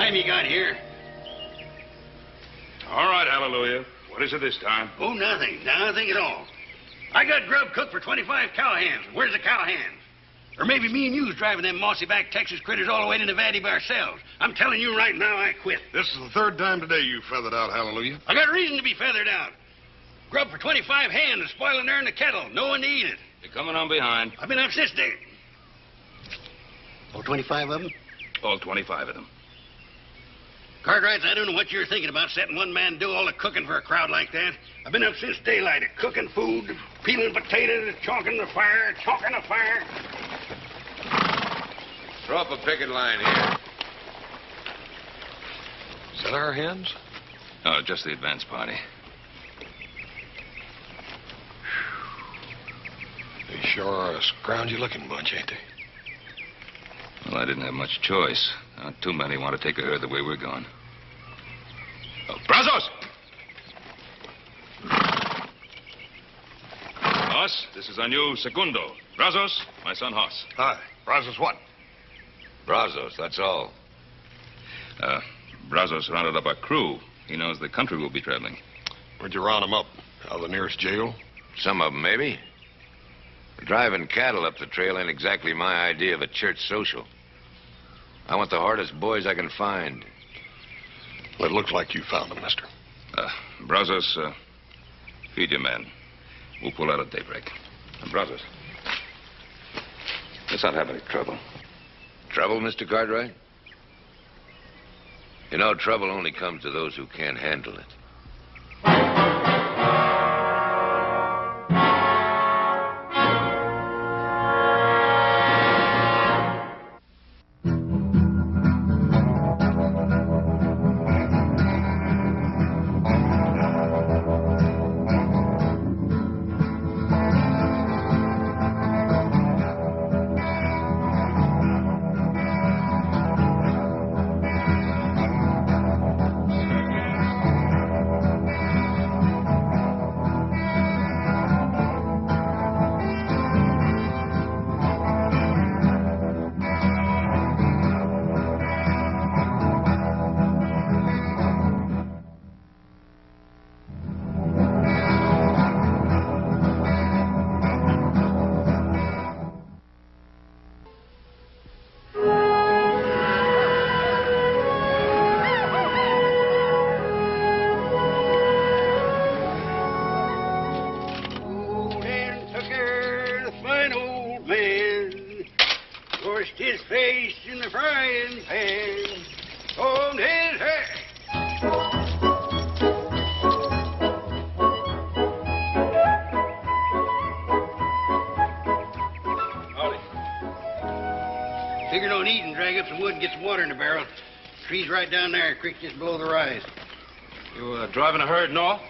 time you got here? All right, Hallelujah. What is it this time? Oh, nothing. Nothing at all. I got grub cooked for 25 cowhands. Where's the cowhands? Or maybe me and you's driving them mossy-backed Texas critters all the way to Nevada by ourselves. I'm telling you right now, I quit. This is the third time today you feathered out, Hallelujah. I got reason to be feathered out. Grub for 25 hands is spoiling there in the kettle. No one to eat it. You're coming on behind. I've been up since day. Oh, 25 of them? All 25 of them. Cartwrights, I don't know what you're thinking about, setting one man do all the cooking for a crowd like that. I've been up since daylight, cooking food, peeling potatoes, chalking the fire. Throw up a picket line here. Is that our hens? Oh, just the advance party. They sure are a scroungy-looking bunch, ain't they? Well, I didn't have much choice. Not too many want to take a herd the way we're going. Oh, Brazos! Hoss, this is our new segundo. Brazos, my son Hoss. Hi. Brazos what? Brazos, that's all. Brazos rounded up our crew. He knows the country we'll be traveling. Where'd you round them up? Out of the nearest jail? Some of them, maybe. Driving cattle up the trail ain't exactly my idea of a church social. I want the hardest boys I can find. Well, it looks like you found them, mister. Brazos, feed your men. We'll pull out at daybreak. Brazos, let's not have any trouble. Trouble, Mr. Cartwright? You know, trouble only comes to those who can't handle it. His face in the frying pan, on his head. Howdy. Figured on eating, drag up some wood and get some water in the barrel. Tree's right down there, creek just below the rise. You driving a herd north?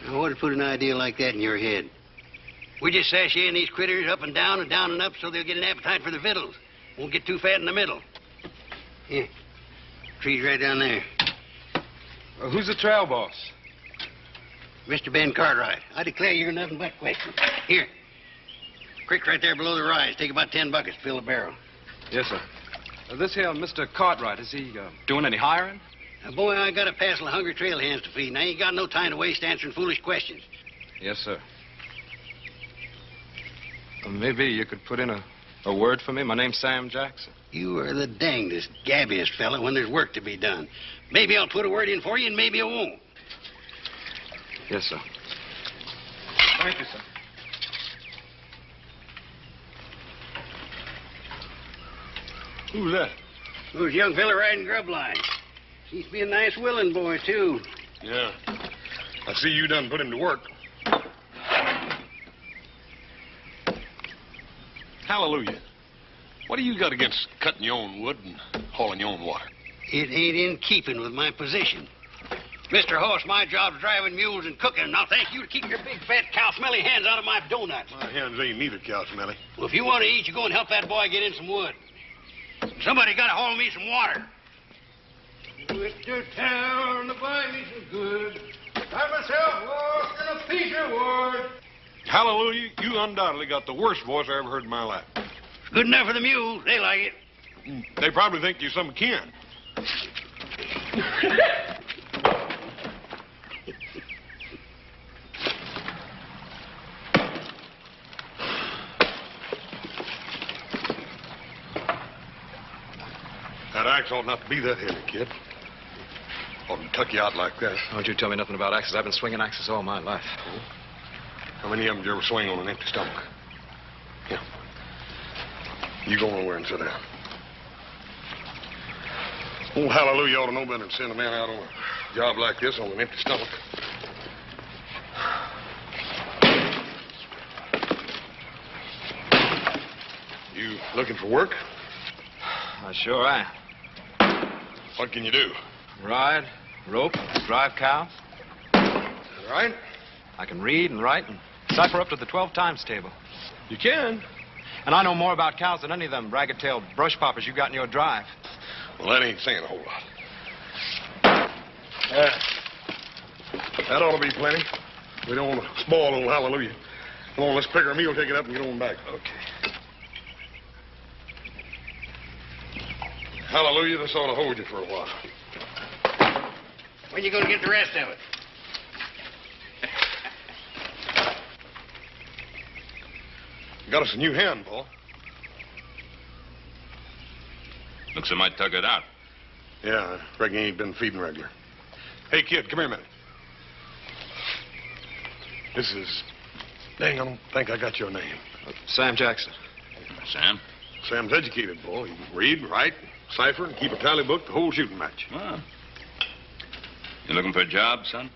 Now, what would put an idea like that in your head? We just sashaying these critters up and down up so they'll get an appetite for the victuals. Won't get too fat in the middle. Here. Tree's right down there. Who's the trail boss? Mr. Ben Cartwright. I declare you're nothing but questions. Here. Creek right there below the rise. Take about 10 buckets to fill the barrel. Yes, sir. This here Mr. Cartwright, is he doing any hiring? Now, boy, I got a passel of hungry trail hands to feed, and I ain't got no time to waste answering foolish questions. Yes, sir. Maybe you could put in a word for me. My name's Sam Jackson. You are the dangdest, gabbiest fella when there's work to be done. Maybe I'll put a word in for you, and maybe I won't. Yes, sir. Thank you, sir. Who's that? Who's a young fella riding grub line? Seems to be a nice willing boy, too. Yeah. I see you done put him to work. Hallelujah. What do you got against cutting your own wood and hauling your own water? It ain't in keeping with my position. Mr. Hoss, my job's driving mules and cooking. Now, thank you to keep your big, fat, cow-smelly hands out of my donuts. My hands ain't neither cow smelly. Well, if you want to eat, you go and help that boy get in some wood. Somebody got to haul me some water. Went to town to buy me some goods. Got myself lost in a piece of wood. Hallelujah, you undoubtedly got the worst voice I ever heard in my life. Good enough for the mules. They like it. They probably think you're some kin. That axe ought not to be that heavy, kid. Ought to tuck you out like that. Don't you tell me nothing about axes. I've been swinging axes all my life. How many of them did you ever swing on an empty stomach? Yeah. You go nowhere and sit down. Oh, hallelujah, ought to know better than send a man out on a job like this on an empty stomach. You looking for work? I sure am. What can you do? Ride, rope, drive cows. All right? I can read and write and cipher up to the 12 times table. You can. And I know more about cows than any of them ragged-tailed brush poppers you got in your drive. Well, that ain't saying a whole lot. That ought to be plenty. We don't want to spoil old hallelujah. Come on, let's pick our meal, take it up, and get on back. Okay. Hallelujah, this ought to hold you for a while. When you going to get the rest of it? Got us a new hand, Paul. Looks like I might tug it out. Yeah, I reckon he ain't been feeding regular. Hey, kid, come here a minute. This is... Dang, I don't think I got your name. Sam Jackson. Sam? Sam's educated, boy. He can read, write, cipher, and keep a tally book the whole shooting match. Well, you looking for a job, son?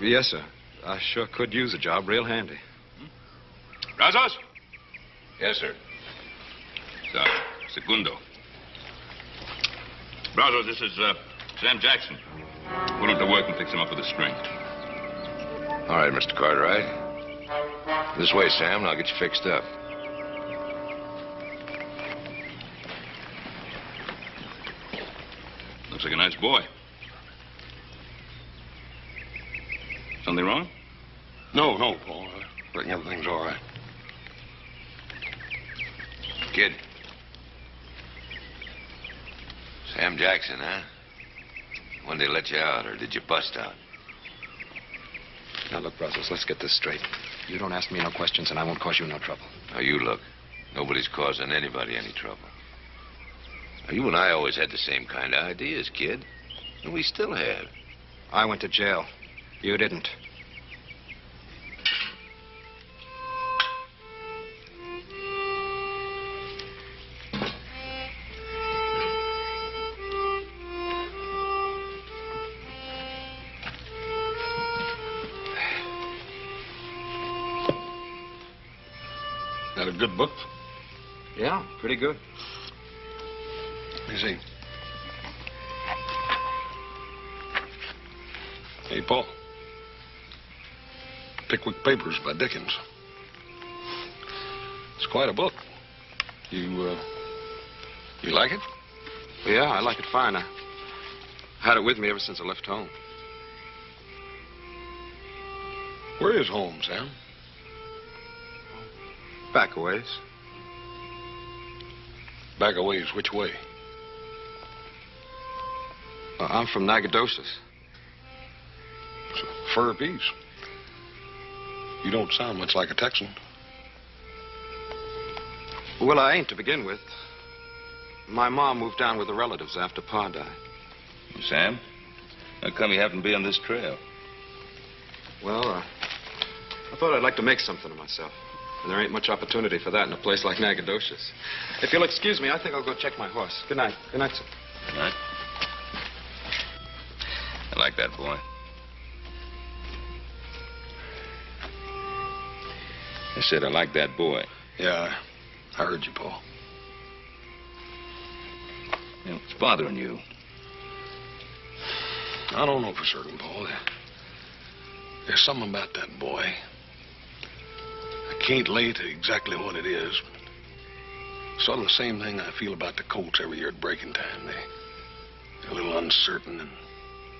Yes, sir. I sure could use a job real handy. Brazos? Yes, sir. Segundo. Brazos, this is Sam Jackson. Put him to work and fix him up with a string. All right, Mr. Cartwright. This way, Sam, and I'll get you fixed up. Looks like a nice boy. Something wrong? No, Paul. I reckon everything's all right. Kid. Sam Jackson, huh? When did they let you out, or did you bust out? Now, look, Brazos, let's get this straight. You don't ask me no questions, and I won't cause you no trouble. Now, you look. Nobody's causing anybody any trouble. Now, you and I always had the same kind of ideas, kid. And we still have. I went to jail. You didn't. That a good book? Yeah, pretty good. Let me see. Hey, Paul. Pickwick Papers by Dickens. It's quite a book. You like it? Yeah, I like it fine. I had it with me ever since I left home. Where is home, Sam? Back a ways. Back a ways, which way? I'm from Nacogdoches. It's a fur piece. You don't sound much like a Texan. Well, I ain't to begin with. My mom moved down with the relatives after Pa died. Sam? How come you happen to be on this trail? Well, I thought I'd like to make something of myself. And there ain't much opportunity for that in a place like Nacogdoches. If you'll excuse me, I think I'll go check my horse. Good night. Good night, sir. Good night. I like that boy. I said I like that boy. Yeah, I heard you, Paul. Yeah, what's bothering you? I don't know for certain, Paul. There's something about that boy. I can't lay to exactly what it is. Sort of the same thing I feel about the colts every year at breaking time. They're a little uncertain and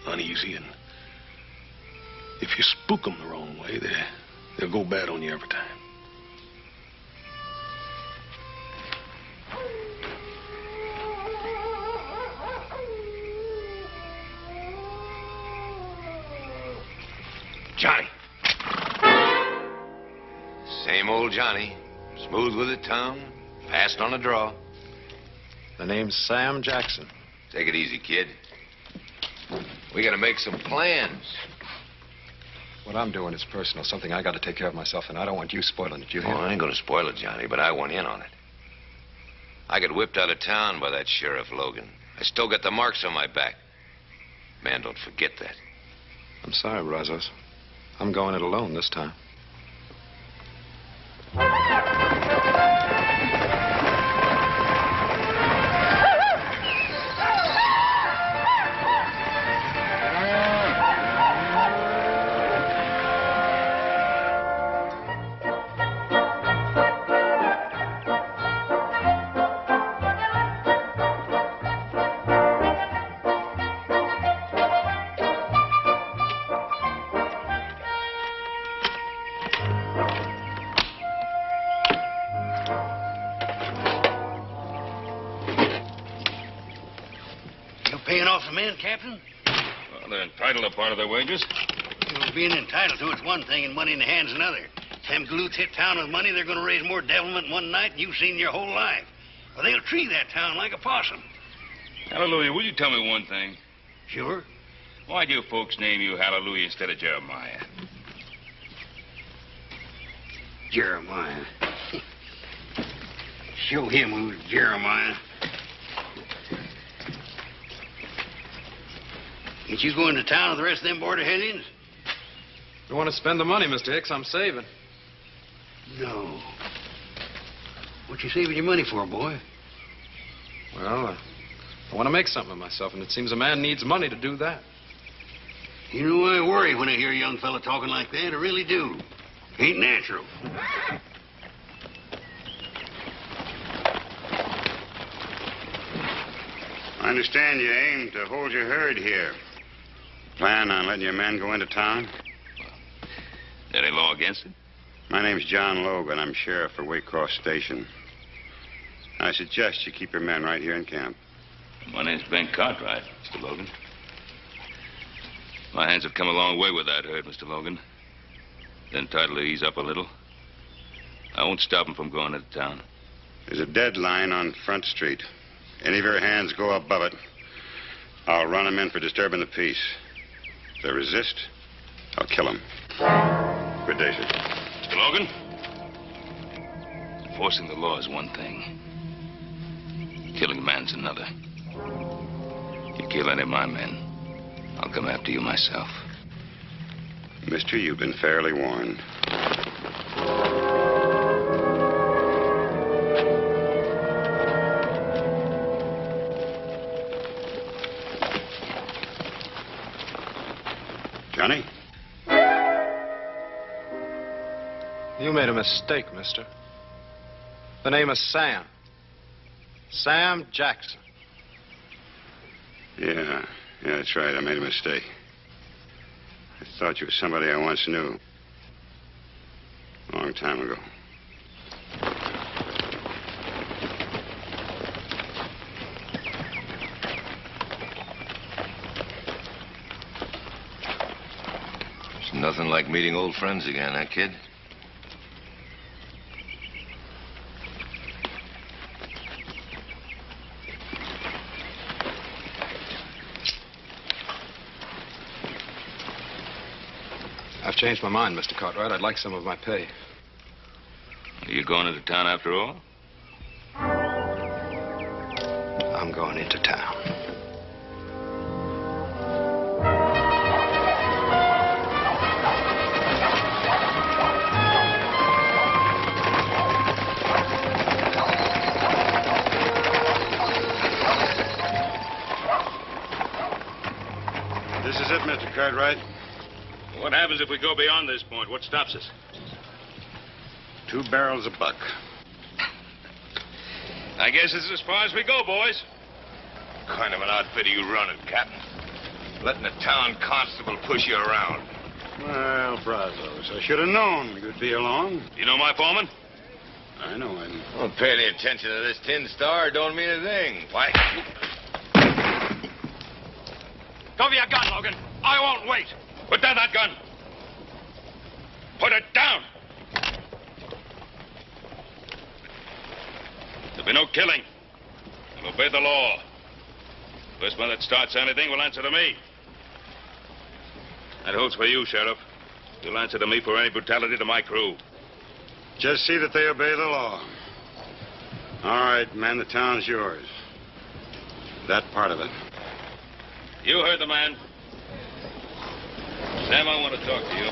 uneasy, and if you spook them the wrong way, they'll go bad on you every time. Johnny. Same old Johnny. Smooth with the tongue. Fast on the draw. The name's Sam Jackson. Take it easy, kid. We gotta make some plans. What I'm doing is personal, something I got to take care of myself, and I don't want you spoiling it, you hear? Oh, I ain't gonna spoil it, Johnny, but I want in on it. I got whipped out of town by that Sheriff Logan. I still got the marks on my back. Man, don't forget that. I'm sorry, Brazos. I'm going it alone this time. Paying off the men, Captain? Well, they're entitled to part of their wages. You know, being entitled to it's one thing and money in the hand's another. Them galoots hit town with money, they're going to raise more devilment in one night than you've seen in your whole life. Or they'll tree that town like a possum. Hallelujah, will you tell me one thing? Sure. Why'd your folks name you Hallelujah instead of Jeremiah? Jeremiah. Show him who's Jeremiah. Ain't you going to town with the rest of them border hellions? You want to spend the money, Mr. Hicks? I'm saving. No. What you saving your money for, boy? Well, I want to make something of myself, and it seems a man needs money to do that. You know, I worry when I hear a young fella talking like that. I really do. Ain't natural. I understand you aim to hold your herd here. Plan on letting your men go into town? Is there any law against it? My name's John Logan. I'm sheriff for Waycross Station. I suggest you keep your men right here in camp. My name's Ben Cartwright, Mr. Logan. My hands have come a long way with that herd, Mr. Logan. They're entitled to ease up a little. I won't stop them from going into town. There's a deadline on Front Street. Any of your hands go above it, I'll run them in for disturbing the peace. If they resist, I'll kill them. Good day, sir. Mr. Logan? Enforcing the law is one thing. Killing a man's another. You kill any of my men, I'll come after you myself. Mister, you've been fairly warned. Johnny? You made a mistake, mister. The name is Sam. Sam Jackson. Yeah, that's right. I made a mistake. I thought you were somebody I once knew. A long time ago. It's nothing like meeting old friends again, huh, kid? I've changed my mind, Mr. Cartwright. I'd like some of my pay. Are you going into town after all? I'm going into town. This is it, Mr. Cartwright. What happens if we go beyond this point? What stops us? 2 barrels a buck. I guess this is as far as we go, boys. What kind of an outfit are you running, Captain? Letting a town constable push you around. Well, Brazos, I should have known you'd be along. You know my foreman? I know him. Don't pay any attention to this tin star. Don't mean a thing. Why? Cover your gun, Logan. I won't wait. Put down that gun. Put it down! There'll be no killing. We'll obey the law. First one that starts anything will answer to me. That holds for you, Sheriff. You'll answer to me for any brutality to my crew. Just see that they obey the law. All right, man, the town's yours. That part of it. You heard the man. Sam, I want to talk to you.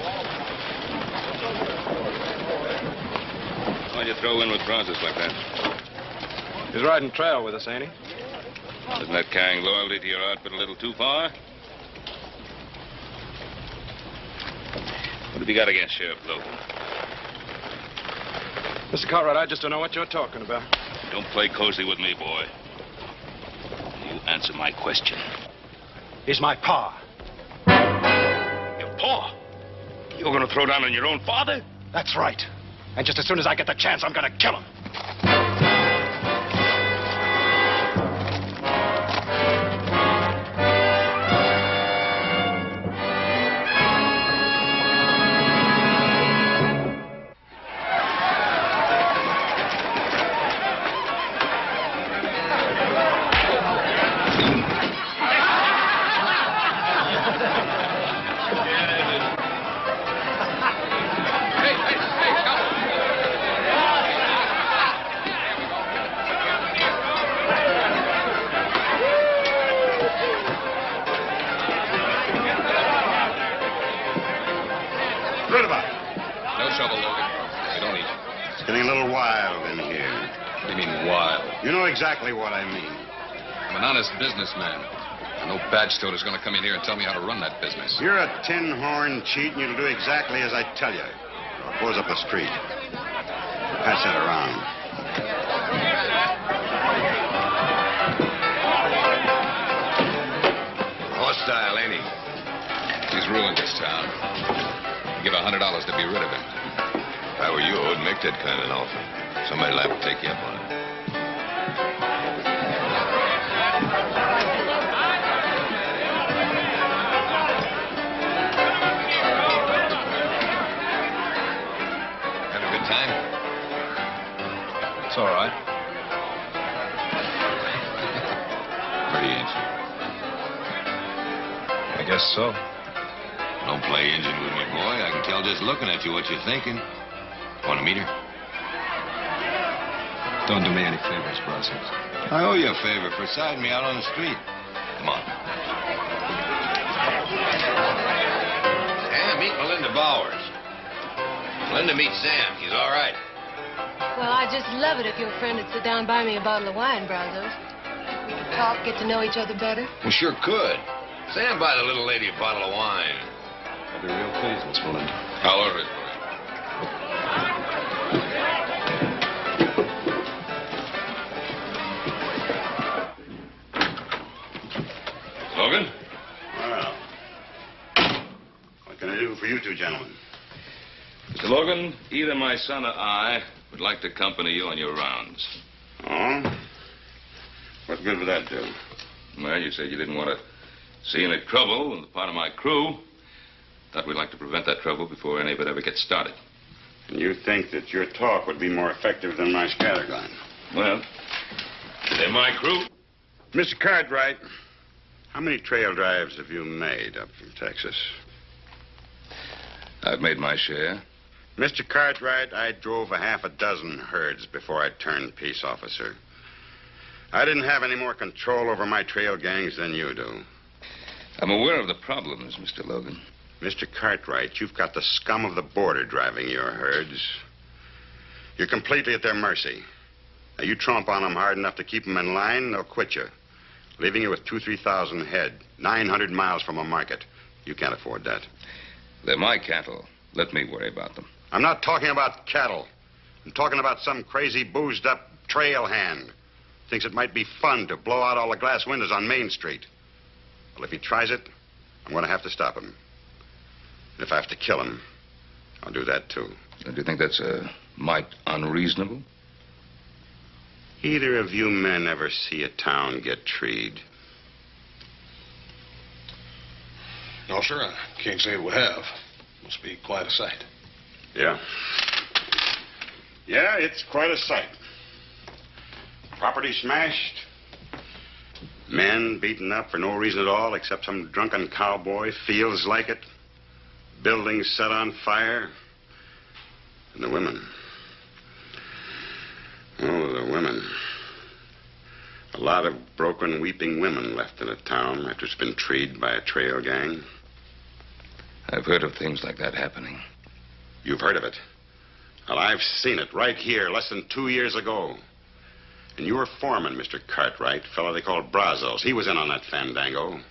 Why'd you throw in with Francis like that? He's riding trail with us, ain't he? Isn't that carrying loyalty to your outfit a little too far? What have you got against Sheriff Logan? Mr. Cartwright, I just don't know what you're talking about. Don't play cozy with me, boy. You answer my question. He's my pa. Your pa? You're going to throw down on your own father? That's right. And just as soon as I get the chance, I'm going to kill him. Exactly what I mean. I'm an honest businessman. No badge toter is going to come in here and tell me how to run that business. You're a tin-horn cheat, and you'll do exactly as I tell you. Or close up the street. Pass that around. Hostile, ain't he? He's ruined this town. I'd give $100 to be rid of him. If I were you, I wouldn't make that kind of an offer. Somebody'll have to take you up on it. It's all right. Pretty Injun. I guess so. Don't play Injun with me, boy. I can tell just looking at you what you're thinking. Want to meet her? Don't do me any favors, Bronson. I owe you a favor for siding me out on the street. Come on. Sam, meet Melinda Bowers. Melinda meets Sam. He's all right. Well, I'd just love it if your friend would sit down and buy me a bottle of wine, Brazos. We could talk, get to know each other better. We sure could. Sam buy the little lady a bottle of wine. I'll be real pleased, Miss Melinda. I'll order it for you. Logan? Well, what can I do for you two gentlemen? Mr. Logan, either my son or I would like to accompany you on your rounds. Oh? What good would that do? Well, you said you didn't want to see any trouble on the part of my crew. Thought we'd like to prevent that trouble before any of it ever gets started. And you think that your talk would be more effective than my scattergun? Well, they're my crew. Mr. Cartwright, how many trail drives have you made up from Texas? I've made my share. Mr. Cartwright, I drove a half a dozen herds before I turned peace officer. I didn't have any more control over my trail gangs than you do. I'm aware of the problems, Mr. Logan. Mr. Cartwright, you've got the scum of the border driving your herds. You're completely at their mercy. Now, you tromp on them hard enough to keep them in line, they'll quit you, leaving you with 2,000-3,000 head, 900 miles from a market. You can't afford that. They're my cattle. Let me worry about them. I'm not talking about cattle. I'm talking about some crazy, boozed-up trail hand. Thinks it might be fun to blow out all the glass windows on Main Street. Well, if he tries it, I'm going to have to stop him. And if I have to kill him, I'll do that, too. Do you think that's a mite unreasonable? Either of you men ever see a town get treed? No, sir. I can't say we have. Must be quite a sight. Yeah. Yeah, it's quite a sight. Property smashed. Men beaten up for no reason at all except some drunken cowboy feels like it. Buildings set on fire. And the women. Oh, the women. A lot of broken, weeping women left in a town after it's been treed by a trail gang. I've heard of things like that happening. You've heard of it? Well, I've seen it right here less than 2 years ago. And your foreman, Mr. Cartwright, fellow they called Brazos, he was in on that fandango. When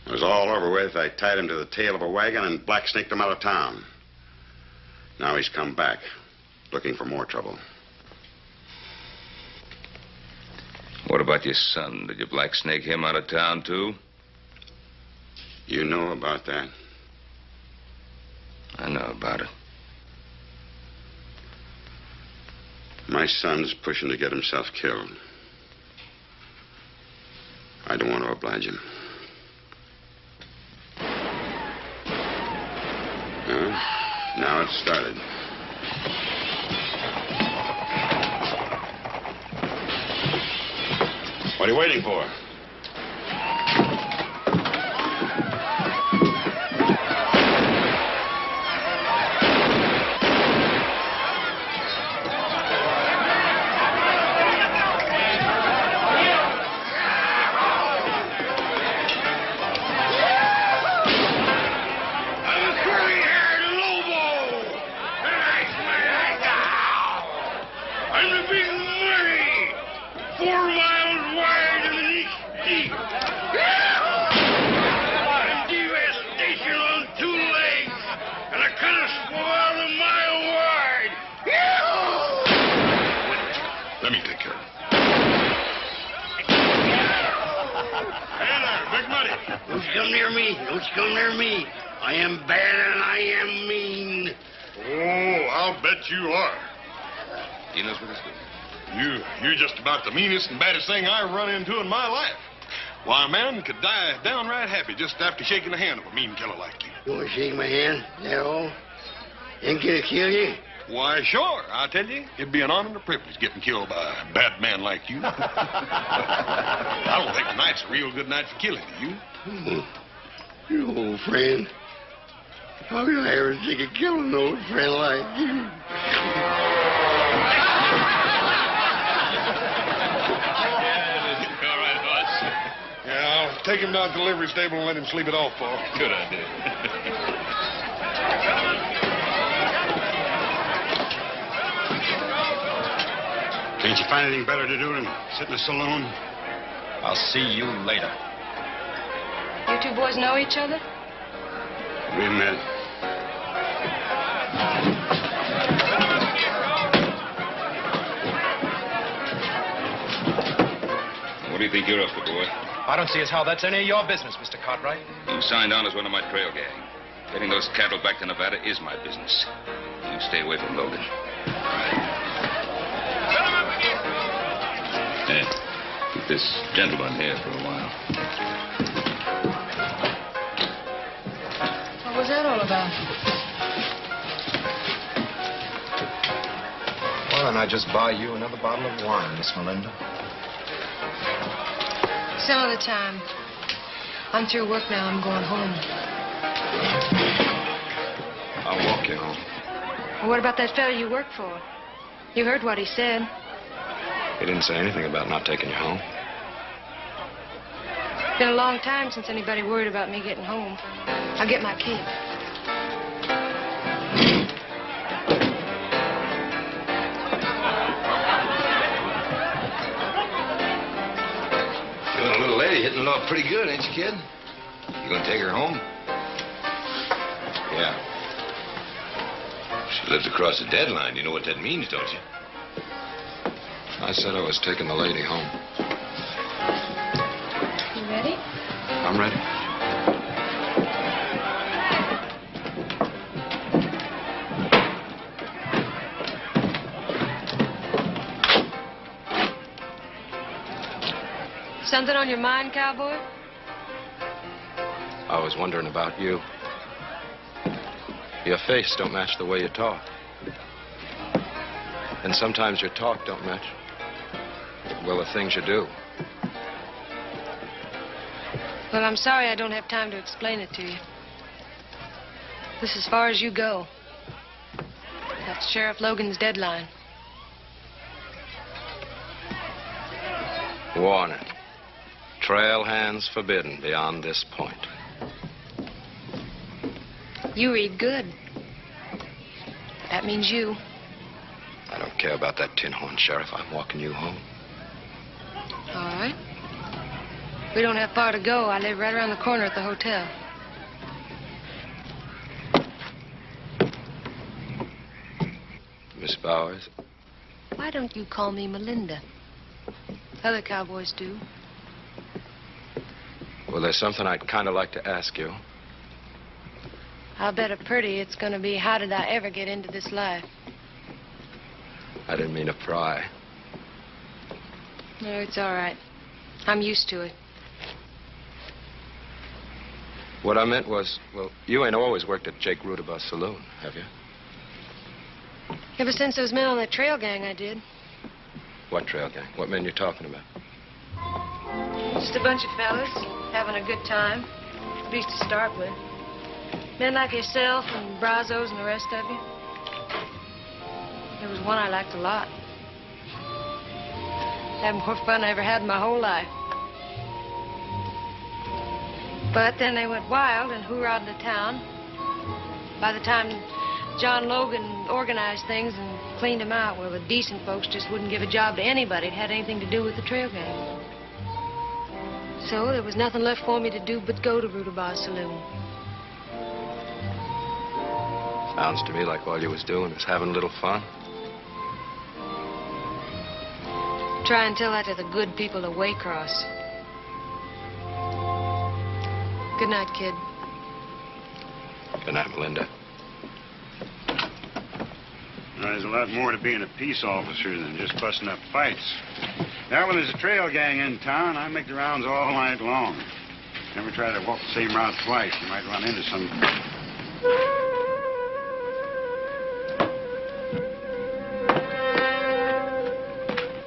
it was all over with, I tied him to the tail of a wagon and black-snaked him out of town. Now he's come back, looking for more trouble. What about your son? Did you black-snake him out of town, too? You know about that? I know about it. My son's pushing to get himself killed. I don't want to oblige him. Well, now it's started. What are you waiting for? Don't come near me. I am bad and I am mean. Oh, I'll bet you are. He knows what he's doing. You're just about the meanest and baddest thing I've run into in my life. Why, a man could die downright happy just after shaking the hand of a mean killer like you. You want to shake my hand? That all? Ain't gonna kill you? Why, sure. I tell you, it'd be an honor and a privilege getting killed by a bad man like you. I don't think tonight's a real good night for killing, do you? You old friend. How could I ever think of killing an old friend like you? All right, boss. Yeah, I'll take him down to the delivery stable and let him sleep it off, Paul. Good idea. Can't you find anything better to do than sit in a saloon? I'll see you later. You two boys know each other? We met. What do you think you're up to, boy? I don't see as how that's any of your business, Mr. Cartwright. You signed on as one of my trail gang. Getting those cattle back to Nevada is my business. You stay away from Logan. Keep this gentleman here for a while. What was that all about? Why don't I just buy you another bottle of wine, Miss Melinda? Some other time. I'm through work now. I'm going home. I'll walk you home. Well, what about that fellow you work for? You heard what he said. He didn't say anything about not taking you home. It's been a long time since anybody worried about me getting home. I'll get my key. Feeling a little lady hitting it off pretty good, ain't you, kid? You gonna take her home? Yeah. She lives across the deadline. You know what that means, don't you? I said I was taking the lady home. You ready? I'm ready. Something on your mind, cowboy? I was wondering about you. Your face don't match the way you talk. And sometimes your talk don't match, well, the things you do. Well, I'm sorry I don't have time to explain it to you. This is as far as you go. That's Sheriff Logan's deadline. Warning. Trail hands forbidden beyond this point. You read good. That means you. I don't care about that tin horn, Sheriff. I'm walking you home. All right. We don't have far to go. I live right around the corner at the hotel. Miss Bowers? Why don't you call me Melinda? Other cowboys do. Well, there's something I'd kind of like to ask you. I'll bet a pretty it's going to be, how did I ever get into this life? I didn't mean to pry. No, it's all right. I'm used to it. What I meant was, well, you ain't always worked at Jake Rudaba's saloon, have you? Ever since those men on the trail gang, I did. What trail gang? What men you talking about? Just a bunch of fellas having a good time, at least to start with. Men like yourself and Brazos and the rest of you. There was one I liked a lot. Had more fun I ever had in my whole life. But then they went wild and hoorah'd the town. By the time John Logan organized things and cleaned them out, well, the decent folks just wouldn't give a job to anybody that had anything to do with the trail gang. So there was nothing left for me to do but go to Rudaba's saloon. Sounds to me like all you was doing was having a little fun. Try and tell that to the good people of Waycross. Good night, kid. Good night, Melinda. There's a lot more to being a peace officer than just busting up fights. Now, when there's a trail gang in town, I make the rounds all night long. Never try to walk the same route twice. You might run into some...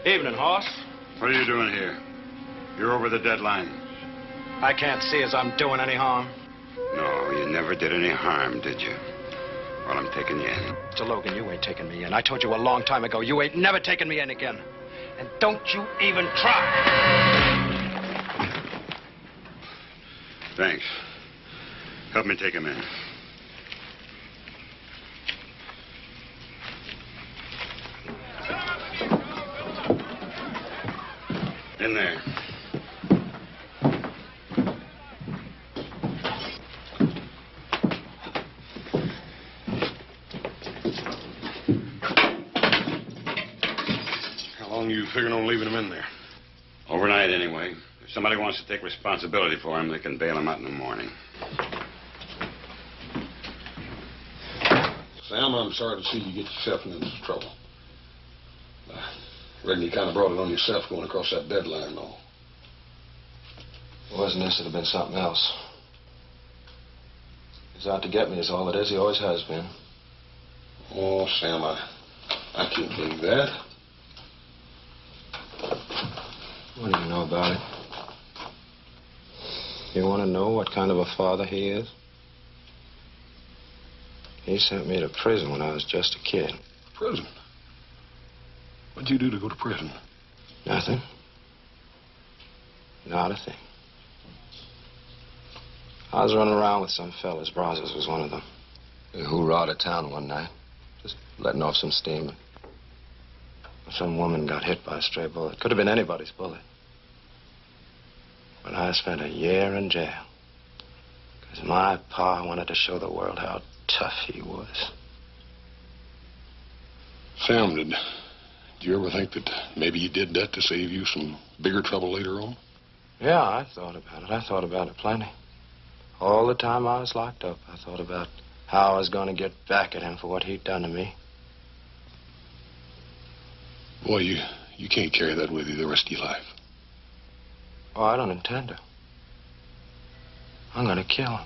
Evening, Hoss. What are you doing here? You're over the deadline. I can't see as I'm doing any harm. No, you never did any harm, did you? Well, I'm taking you in. Mr. Logan, you ain't taking me in. I told you a long time ago, you ain't never taking me in again. And don't you even try. Thanks. Help me take him in. In there. How long are you figuring on leaving him in there? Overnight, anyway. If somebody wants to take responsibility for him, they can bail him out in the morning. Sam, I'm sorry to see you get yourself into this trouble. I reckon you kind of brought it on yourself going across that deadline and all. It wasn't this, it'd have been something else. He's out to get me is all it is. He always has been. Oh, Sam, I can't believe that. What do you know about it? You want to know what kind of a father he is? He sent me to prison when I was just a kid. Prison? What'd you do to go to prison? Nothing. Not a thing. I was running around with some fellas. Brazos was one of them. We hoorah'd at town one night, just letting off some steam. Some woman got hit by a stray bullet. Could have been anybody's bullet. But I spent a year in jail. Because my pa wanted to show the world how tough he was. Sam, did you ever think that maybe you did that to save you some bigger trouble later on? Yeah, I thought about it. I thought about it plenty. All the time I was locked up, I thought about how I was going to get back at him for what he'd done to me. Boy, you can't carry that with you the rest of your life. Oh, I don't intend to. I'm going to kill him.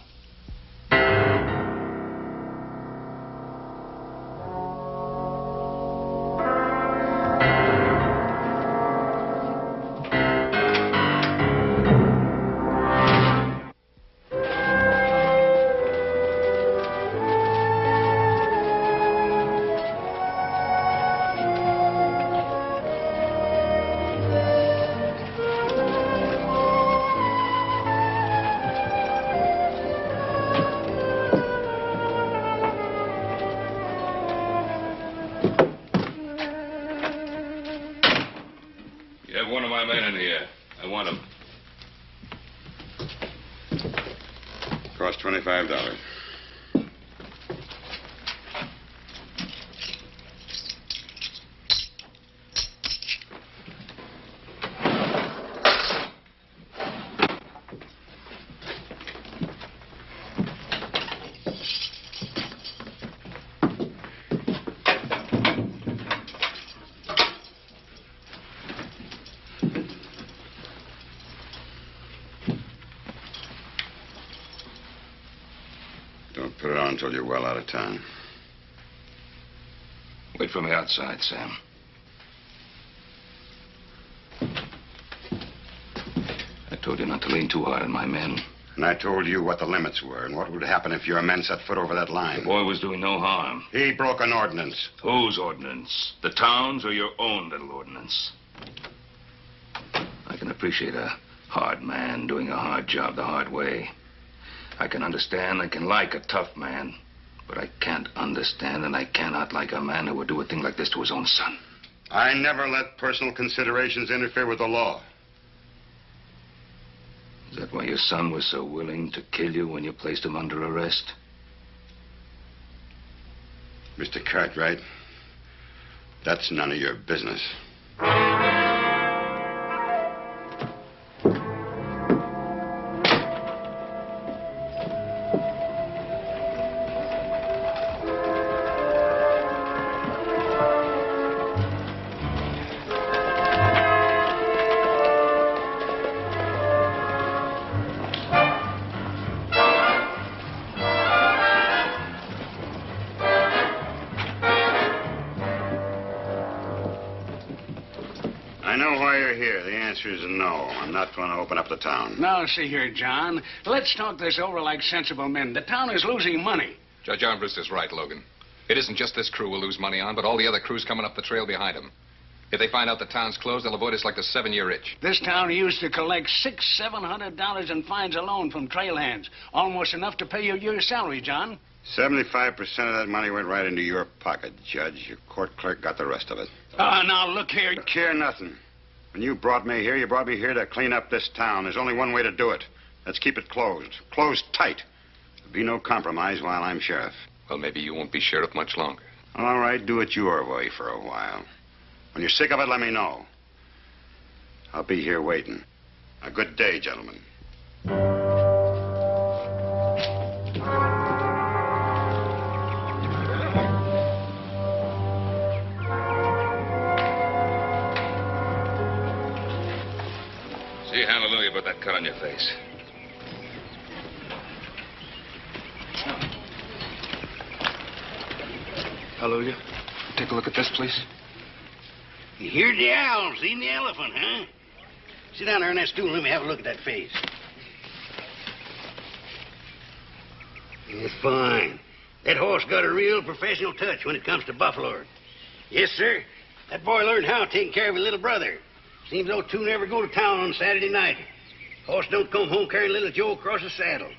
cost $25. Don't put it on until you're well out of town. Wait for me outside, Sam. I told you not to lean too hard on my men. And I told you what the limits were and what would happen if your men set foot over that line. The boy was doing no harm. He broke an ordinance. Whose ordinance? The town's or your own little ordinance? I can appreciate a hard man doing a hard job the hard way. I can understand, I can like a tough man. But I can't understand and I cannot like a man who would do a thing like this to his own son. I never let personal considerations interfere with the law. Is that why your son was so willing to kill you when you placed him under arrest? Mr. Cartwright, that's none of your business. I know why you're here. The answer is no. I'm not going to open up the town. Now, see here, John. Let's talk this over like sensible men. The town is losing money. Judge Armbrust is right, Logan. It isn't just this crew we'll lose money on, but all the other crews coming up the trail behind them. If they find out the town's closed, they'll avoid us like the 7-year itch. This town used to collect $600-700 in fines alone from trail hands. Almost enough to pay you your salary, John. 75% of that money went right into your pocket, Judge. Your court clerk got the rest of it. Now, look here. Care nothing. When you brought me here, you brought me here to clean up this town. There's only one way to do it. Let's keep it closed. Closed tight. There'll be no compromise while I'm sheriff. Well, maybe you won't be sheriff much longer. All right, do it your way for a while. When you're sick of it, let me know. I'll be here waiting. A good day, gentlemen. Say hallelujah about that cut on your face. Hallelujah. Take a look at this, please. You heard the owl, seen the elephant, huh? Sit down there on that stool and let me have a look at that face. It's fine. That horse got a real professional touch when it comes to buffalo. Yes, sir. That boy learned how taking care of his little brother. Seems those two never go to town on Saturday night. Horse don't come home carrying little Joe across the saddle.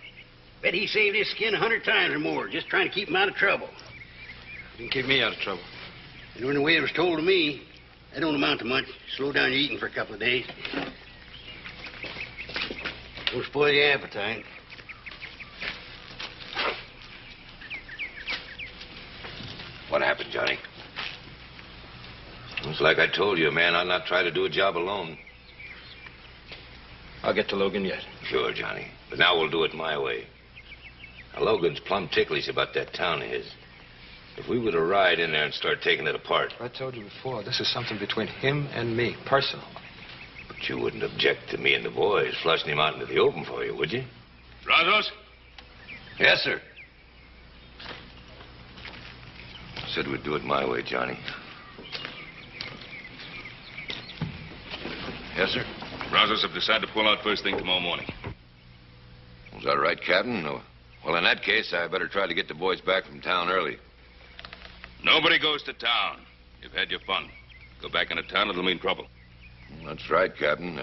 Bet he saved his skin 100 times or more just trying to keep him out of trouble. You can keep me out of trouble. And when the way it was told to me, that don't amount to much. Slow down your eating for a couple of days. Don't spoil your appetite. What happened, Johnny? It's like I told you, man, I'll not try to do a job alone. I'll get to Logan yet. Sure, Johnny. But now we'll do it my way. Now, Logan's plumb ticklish about that town of his. If we were to ride in there and start taking it apart... I told you before, this is something between him and me, personal. But you wouldn't object to me and the boys flushing him out into the open for you, would you? Brazos? Yes, sir. Said we'd do it my way, Johnny. Yes, sir. Brazos have decided to pull out first thing tomorrow morning. Was that right, Captain? Well, in that case, I better try to get the boys back from town early. Nobody goes to town. You've had your fun. Go back into town, it'll mean trouble. That's right, Captain.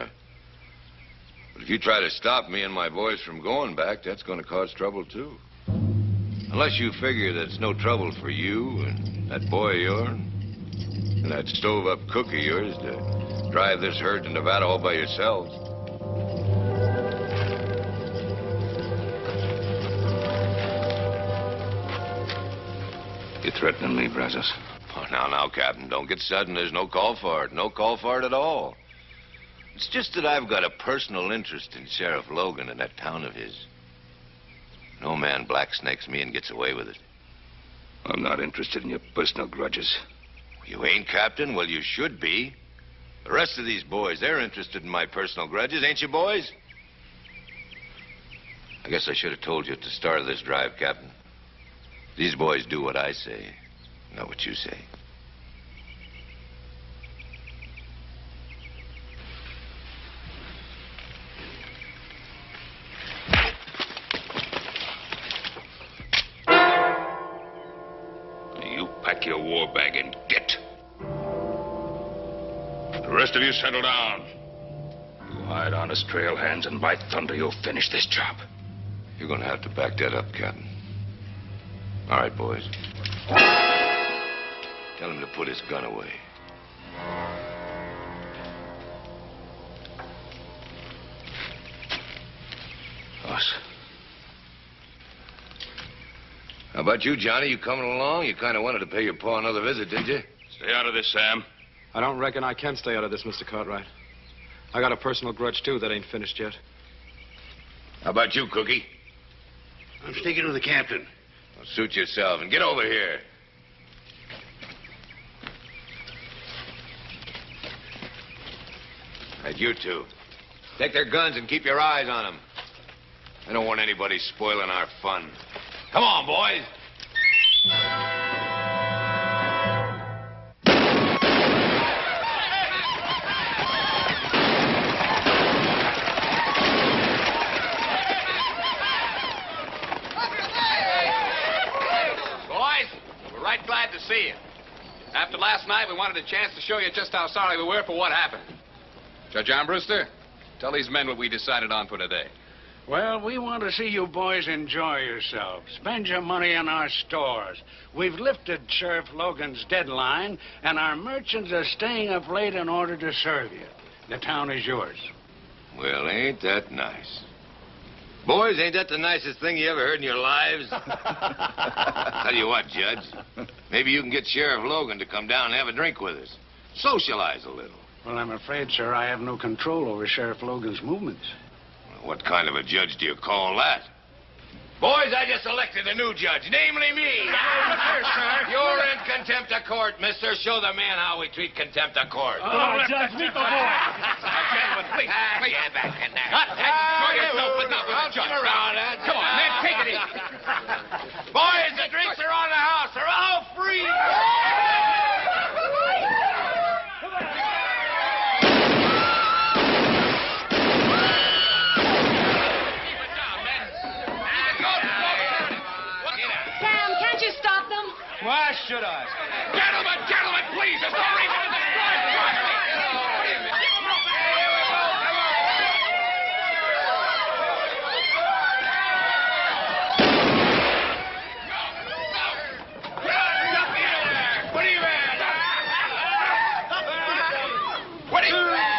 But if you try to stop me and my boys from going back, that's going to cause trouble, too. Unless you figure that it's no trouble for you and that boy of yours and that stove-up cook of yours to drive this herd to Nevada all by yourselves. threatening me, Brazos? Oh, now, Captain, don't get sudden. There's no call for it. No call for it at all. It's just that I've got a personal interest in Sheriff Logan and that town of his. No man blacksnakes me and gets away with it. I'm not interested in your personal grudges. You ain't, Captain? Well, you should be. The rest of these boys, they're interested in my personal grudges, ain't you, boys? I guess I should have told you at the start of this drive, Captain. These boys do what I say, not what you say. You pack your war bag and get. The rest of you settle down. You hide on us trail hands, and by thunder, you'll finish this job. You're gonna have to back that up, Captain. All right, boys. Tell him to put his gun away. Boss. How about you, Johnny? You coming along? You kind of wanted to pay your pa another visit, did you? Stay out of this, Sam. I don't reckon I can stay out of this, Mr. Cartwright. I got a personal grudge, too, that ain't finished yet. How about you, Cookie? I'm sticking with the captain. Well, suit yourself and get over here. And you two. Take their guns and keep your eyes on them. I don't want anybody spoiling our fun. Come on, boys. Right glad to see you. After last night, we wanted a chance to show you just how sorry we were for what happened. Judge Armbruster, tell these men what we decided on for today. Well, we want to see you boys enjoy yourselves. Spend your money in our stores. We've lifted Sheriff Logan's deadline, and our merchants are staying up late in order to serve you. The town is yours. Well, ain't that nice? Boys, ain't that the nicest thing you ever heard in your lives? Tell you what, Judge. Maybe you can get Sheriff Logan to come down and have a drink with us. Socialize a little. Well, I'm afraid, sir, I have no control over Sheriff Logan's movements. What kind of a judge do you call that? Boys, I just elected a new judge, namely me. You're in contempt of court, mister. Show the man how we treat contempt of court. Judge, meet the boy. Gentlemen, please. Get back in there. Enjoy yourself, but not with the judge. Come around, Ed. Come on, man, take it easy. Boys, the drinks are on the house. They're all free. Why should I? Gentlemen, please. There's no reason to destroy property. What are you at? What are you at?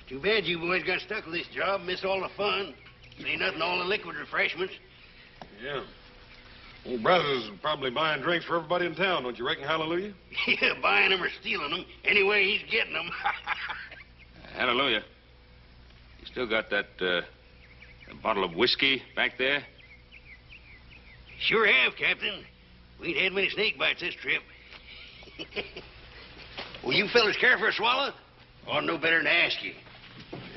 Too bad you boys got stuck with this job. Miss all the fun. Ain't nothing, all the liquid refreshments. Yeah. Old Brazos is probably buying drinks for everybody in town, don't you reckon, Hallelujah? Yeah, buying them or stealing them. Anyway, he's getting them. Hallelujah. You still got that bottle of whiskey back there? Sure have, Captain. We ain't had many snake bites this trip. Well, you fellas care for a swallow? Ought to know better than to ask you.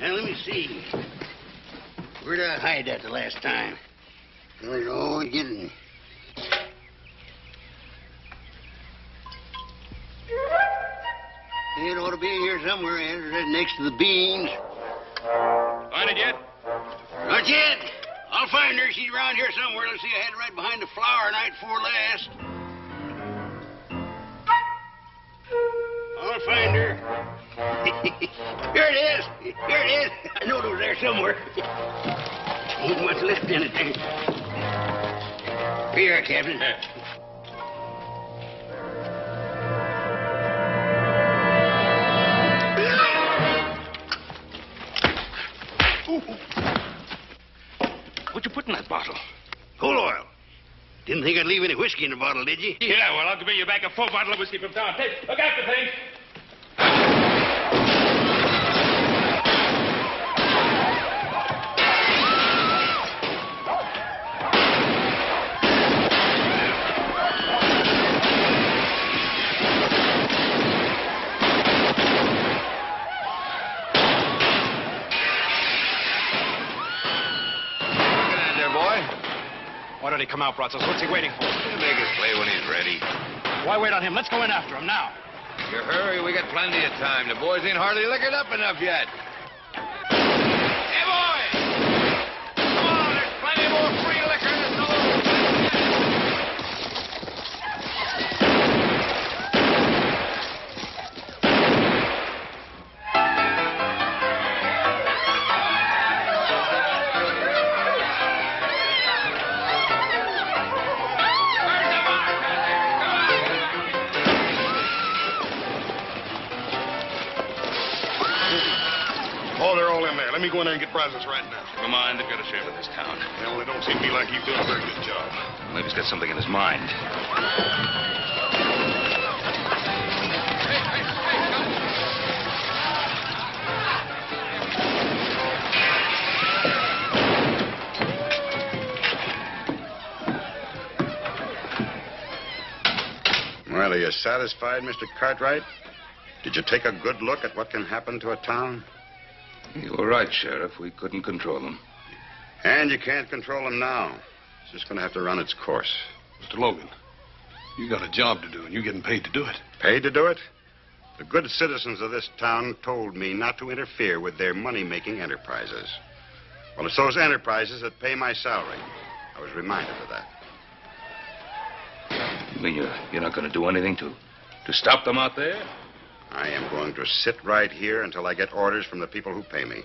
Now, let me see. Where'd I hide that the last time? Fellas are always getting... It ought to be here somewhere, right next to the beans. Find it yet? Not yet. I'll find her. She's around here somewhere. Let's see, I had her right behind the flower night before last. I'll I'll find her. Here it is. Here it is. I know it was there somewhere. Ain't much left in it. Here you are, Captain. What'd you put in that bottle? Coal oil. Didn't think I'd leave any whiskey in the bottle, did you? Yeah, well, I'll bring you back a full bottle of whiskey from town. Hey, look after things. Why don't he come out, Brazos? What's he waiting for? He'll make his play when he's ready. Why wait on him? Let's go in after him now. You hurry, we got plenty of time. The boys ain't hardly liquored up enough yet. Hey, boys! Come on, there's plenty more free liquor in the saloon. Oh, they're all in there. Let me go in there and get Brazos right now. Come on, they've got a share of this town. Yeah, well, it don't seem to me like he's doing a very good job. Maybe he's got something in his mind. Well, are you satisfied, Mr. Cartwright? Did you take a good look at what can happen to a town? You were right, Sheriff. We couldn't control him. And you can't control them now. It's just going to have to run its course. Mr. Logan, you got a job to do, and you're getting paid to do it. Paid to do it? The good citizens of this town told me not to interfere with their money-making enterprises. Well, it's those enterprises that pay my salary. I was reminded of that. You mean you're not going to do anything to stop them out there? I am going to sit right here until I get orders from the people who pay me.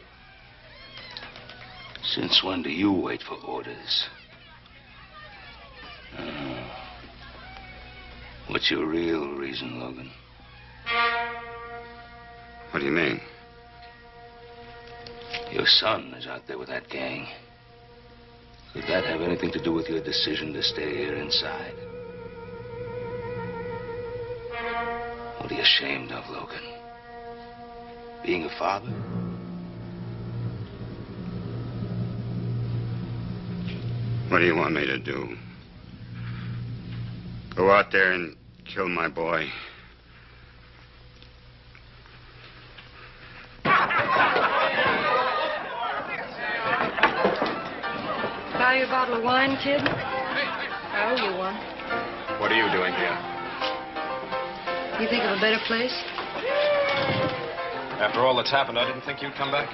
Since when do you wait for orders? What's your real reason, Logan? What do you mean? Your son is out there with that gang. Could that have anything to do with your decision to stay here inside? What are you ashamed of, Logan? Being a father? What do you want me to do? Go out there and kill my boy? Buy you a bottle of wine, kid? I owe you one. What are you doing here? You think of a better place? After all that's happened, I didn't think you'd come back.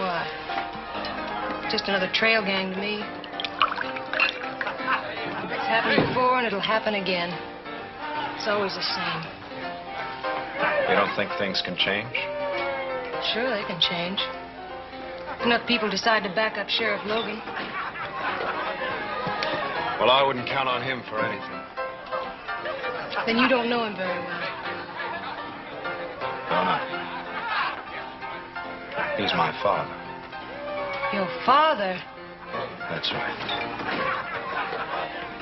Why? Just another trail gang to me. It's happened before and it'll happen again. It's always the same. You don't think things can change? Sure, they can change. Enough people decide to back up Sheriff Logan. Well, I wouldn't count on him for anything. Then you don't know him very well. No. He's my father. Your father? That's right.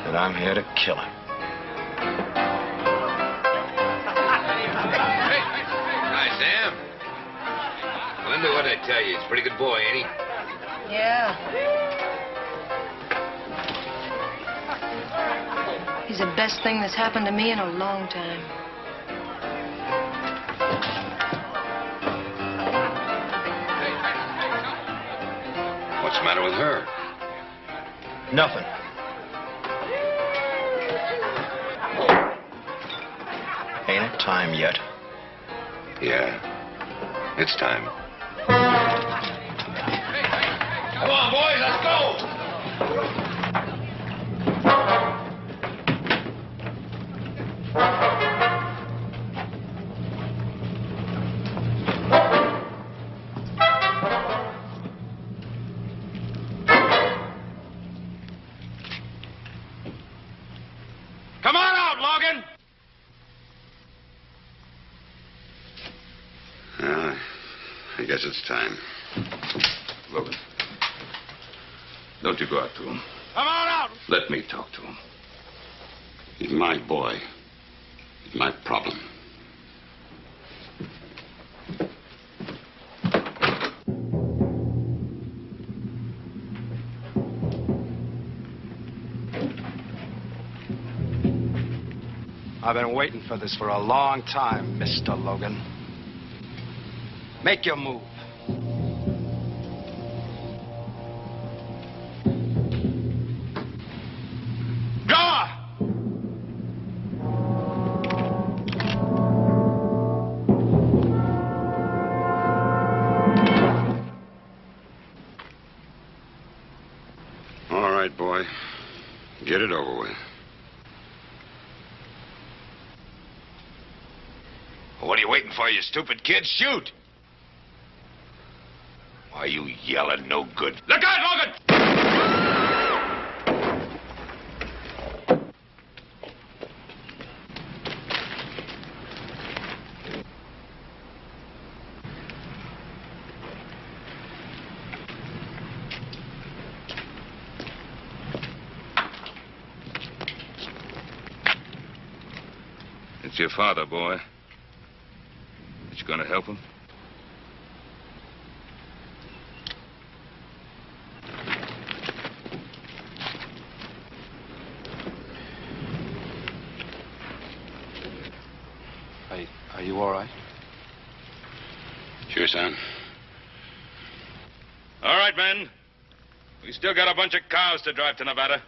And I'm here to kill him. Hi, Sam. Wonder what I tell you. He's a pretty good boy, ain't he? Yeah. He's the best thing that's happened to me in a long time. What's the matter with her? Nothing. Ain't it time yet? Yeah. It's time. Come on, boys, let's go! Guess it's time. Logan, don't you go out to him. Come on out! Let me talk to him. He's my boy. He's my problem. I've been waiting for this for a long time, Mr. Logan. Make your move. All right, boy. Get it over with. What are you waiting for, you stupid kid? Shoot! Why are you yelling no good? Look out, Logan! It's your father, boy. You gonna help him? Are you all right? Sure, son. All right, men. We still got a bunch of cows to drive to Nevada.